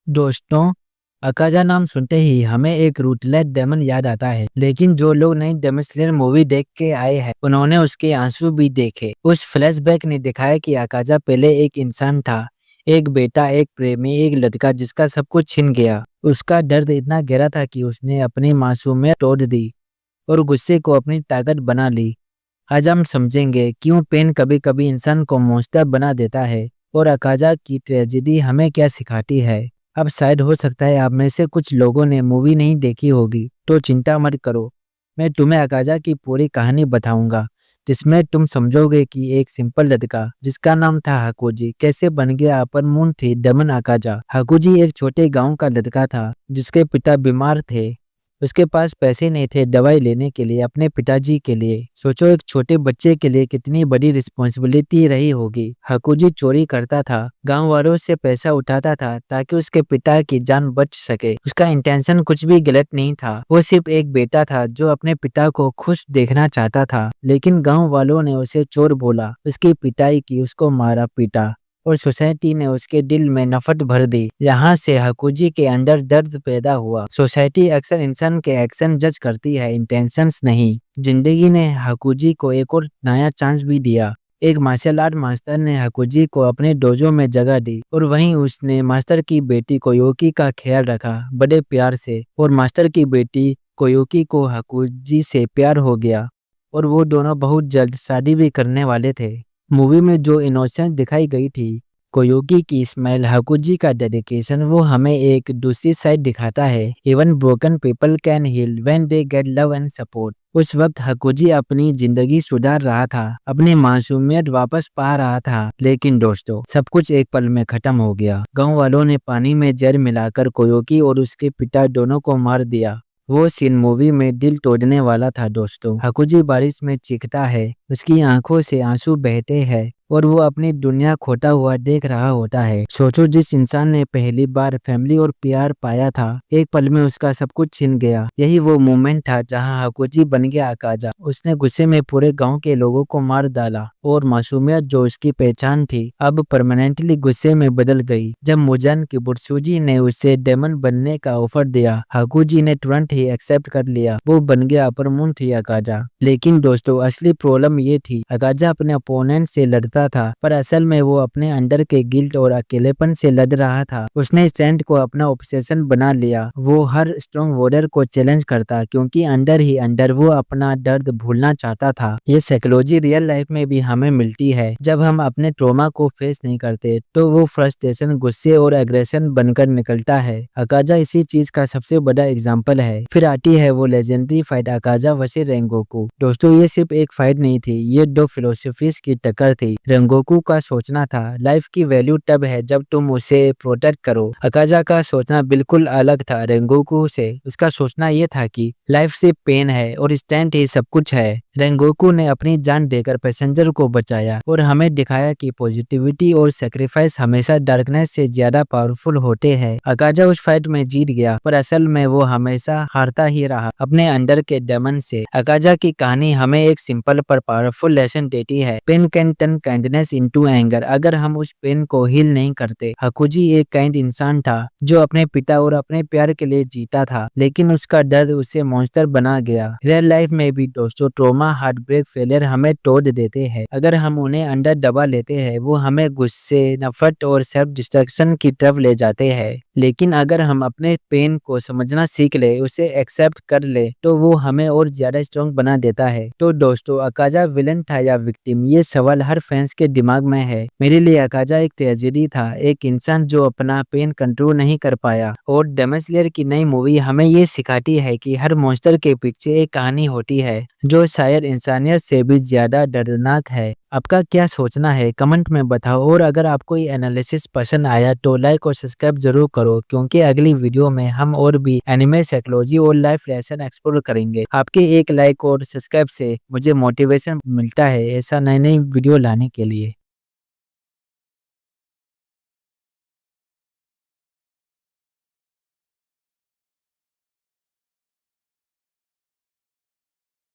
दोस्तों, अकाजा नाम सुनते ही हमें एक रूटलेस डेमन याद आता है। लेकिन जो लोग नई डेमन स्लेयर मूवी देख के आए हैं उन्होंने उसके आंसू भी देखे। उस फ्लैशबैक ने दिखाया कि अकाजा पहले एक इंसान था, एक बेटा, एक प्रेमी, एक लड़का जिसका सब कुछ छिन गया। उसका दर्द इतना गहरा था कि उसने अपनी मासूमियत तोड़ दी और गुस्से को अपनी ताकत बना ली। आज हम समझेंगे क्यों पेन कभी कभी इंसान को मॉन्स्टर बना देता है और अकाजा की ट्रेजेडी हमें क्या सिखाती है। अब शायद हो सकता है आप में से कुछ लोगों ने मूवी नहीं देखी होगी, तो चिंता मत करो। मैं तुम्हें अकाजा की पूरी कहानी बताऊंगा, जिसमें तुम समझोगे कि एक सिंपल लड़का जिसका नाम था हाकुजी कैसे बन गया अपर मून थी डेमन अकाजा। हाकुजी एक छोटे गांव का लड़का था जिसके पिता बीमार थे। उसके पास पैसे नहीं थे दवाई लेने के लिए अपने पिताजी के लिए। सोचो एक छोटे बच्चे के लिए कितनी बड़ी रिस्पॉन्सिबिलिटी रही होगी। हकुजी चोरी करता था, गांव वालों से पैसा उठाता था ताकि उसके पिता की जान बच सके। उसका इंटेंशन कुछ भी गलत नहीं था, वो सिर्फ एक बेटा था जो अपने पिता को खुश देखना चाहता था। लेकिन गाँव वालों ने उसे चोर बोला, उसकी पिटाई की, उसको मारा पीटा और सोसाइटी ने उसके दिल में नफरत भर दी। यहाँ से हाकुजी के अंदर दर्द पैदा हुआ। सोसाइटी अक्सर इंसान के एक्शन जज करती है, इंटेंशंस नहीं। जिंदगी ने हाकुजी को एक और नया चांस भी दिया। एक मार्शल आर्ट मास्टर ने हाकुजी को अपने डोजो में जगह दी और वहीं उसने मास्टर की बेटी कोयोकी का ख्याल रखा बड़े प्यार से। और मास्टर की बेटी कोयोकी को हाकुजी से प्यार हो गया और वो दोनों बहुत जल्द शादी भी करने वाले थे। मूवी में जो इनोसेंस दिखाई गई थी, कोयोकी की स्माइल, हाकुजी का डेडिकेशन, वो हमें एक दूसरी साइड दिखाता है। Even broken people can heal when they get love and support. उस वक्त हाकुजी अपनी जिंदगी सुधार रहा था, अपनी मासूमियत वापस पा रहा था। लेकिन दोस्तों, सब कुछ एक पल में खत्म हो गया। गांव वालों ने पानी में जहर मिलाकर कोयोकी और उसके पिता दोनों को मार दिया। वो सीन मूवी में दिल तोड़ने वाला था दोस्तों। हाकुजी बारिश में चीखता है, उसकी आंखों से आंसू बहते हैं और वो अपनी दुनिया खोता हुआ देख रहा होता है। सोचो, जिस इंसान ने पहली बार फैमिली और प्यार पाया था, एक पल में उसका सब कुछ छिन गया। यही वो मोमेंट था जहां हाकुजी बन गया अकाजा। उसने गुस्से में पूरे गांव के लोगों को मार डाला और मासूमियत जो उसकी पहचान थी अब परमानेंटली गुस्से में बदल गई। जब मुजान की बुत्सुजी ने उसे डेमन बनने का ऑफर दिया, हाकुजी ने तुरंत ही एक्सेप्ट कर लिया। वो बन गया अपर मून थी अकाजा। लेकिन दोस्तों, असली प्रॉब्लम ये थी, अकाजा अपने अपोनेंट से लड़ता था पर असल में वो अपने अंदर के गिल्ट और अकेलेपन से लड़ रहा था। उसने स्ट्रेंथ को अपना ऑब्सेशन बना लिया। वो हर स्ट्रॉन्ग वॉरियर को चैलेंज करता क्योंकि अंदर ही अंदर वो अपना दर्द भूलना चाहता था। ये साइकोलॉजी रियल लाइफ में भी हमें मिलती है। जब हम अपने ट्रॉमा को फेस नहीं करते तो वो फ्रस्ट्रेशन, गुस्से और एग्रेशन बनकर निकलता है। अकाजा इसी चीज का सबसे बड़ा एग्जाम्पल है। फिर आती है वो लेजेंडरी फाइट, अकाजा वर्सेस रेंगोकू। दोस्तों, ये सिर्फ एक फाइट नहीं थी, ये दो फिलोसफीज की टक्कर थी। रेंगोकू का सोचना था लाइफ की वैल्यू तब है जब तुम उसे प्रोटेक्ट करो। अकाजा का सोचना बिल्कुल अलग था रेंगोकू से। उसका सोचना ये था कि लाइफ से पेन है और स्ट्रेंथ ही सब कुछ है। रेंगोकू ने अपनी जान देकर पैसेंजर को बचाया और हमें दिखाया कि पॉजिटिविटी और सेक्रीफाइस हमेशा डार्कनेस से ज्यादा पावरफुल होते हैं। अकाजा उस फाइट में जीत गया पर असल में वो हमेशा हारता ही रहा अपने अंदर के डेमन से। अकाजा की कहानी हमें एक सिंपल पर पावरफुल लेसन देती है। Pain can turn kindness into anger अगर हम उस पेन को हील नहीं करते। हाकुजी एक काइंड इंसान था जो अपने पिता और अपने प्यार के लिए जीता था, लेकिन उसका दर्द उसे मॉन्स्टर बना गया। रियल लाइफ में भी दोस्तों, ट्रॉमा, हार्ट ब्रेक, फेलियर हमें तोड़ देते हैं। अगर हम उन्हें अंदर दबा लेते हैं, वो हमें गुस्से, नफरत और सेल्फ डिस्ट्रक्शन की तरफ ले जाते हैं। लेकिन अगर हम अपने पेन को समझना सीख ले, उसे एक्सेप्ट कर ले, तो वो हमें और ज्यादा स्ट्रॉन्ग बना देता है। तो दोस्तों, अकाजा विलन था या विक्टिम, ये सवाल हर फैंस के दिमाग में है। मेरे लिए अकाजा एक ट्रेजेडी था, एक इंसान जो अपना पेन कंट्रोल नहीं कर पाया। और डेमन स्लेयर की नई मूवी हमें ये सिखाती है कि हर मॉन्स्टर के पीछे एक कहानी होती है जो शायद इंसानियत से भी ज्यादा दर्दनाक है। आपका क्या सोचना है कमेंट में बताओ। और अगर आपको ये एनालिसिस पसंद आया तो लाइक और सब्सक्राइब जरूर करो, क्योंकि अगली वीडियो में हम और भी एनिमे, साइकोलॉजी और लाइफ लेसन एक्सप्लोर करेंगे। आपके एक लाइक और सब्सक्राइब से मुझे मोटिवेशन मिलता है ऐसा नई नई वीडियो लाने के लिए।